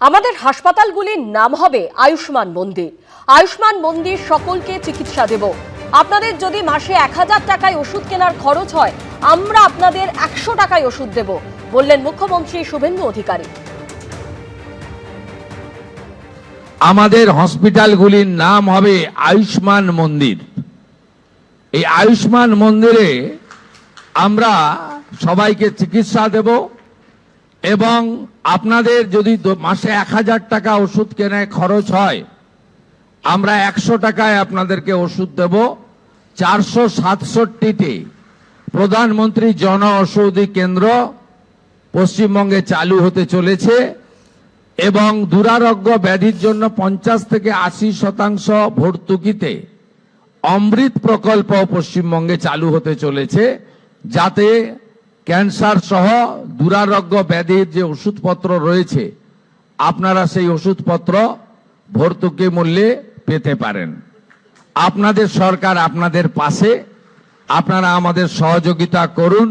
আমাদের হাসপাতালগুলির নাম হবে আয়ুষ্মান মন্দির। আয়ুষ্মান মন্দির সকলকে চিকিৎসা দেব। আপনাদের যদি মাসে 1000 টাকায় ওষুধ কেনার খরচ হয়, আমরা আপনাদের 100 টাকায় ওষুধ দেব, বললেন মুখ্যমন্ত্রী শুভেন্দু অধিকারী। আমাদের হসপিটালগুলির নাম হবে আয়ুষ্মান মন্দির। এই আয়ুষ্মান মন্দিরে আমরা সবাইকে চিকিৎসা দেব এবং আপনাদের যদি মাসে 1000 টাকা ওষুধ কেনায় খরচ হয়, আমরা 100 টাকায় আপনাদেরকে ওষুধ দেব। 467টি প্রধানমন্ত্রী জন ঔষধি কেন্দ্র পশ্চিমবঙ্গে চালু হতে চলেছে এবং দুরারোগ্য ব্যাধির জন্য 50 থেকে 80% ভর্তুকিতে অমৃত প্রকল্প পশ্চিমবঙ্গে চালু হতে চলেছে, যাতে ক্যান্সার সহ দুরারোগ্য ব্যাধির যে ওষুধপত্র রয়েছে আপনারা সেই ওষুধপত্র ভর্তুকি মূল্যে পেতে পারেন। আপনাদের সরকার আপনাদের পাশে, আপনারা আমাদের সহযোগিতা করুন।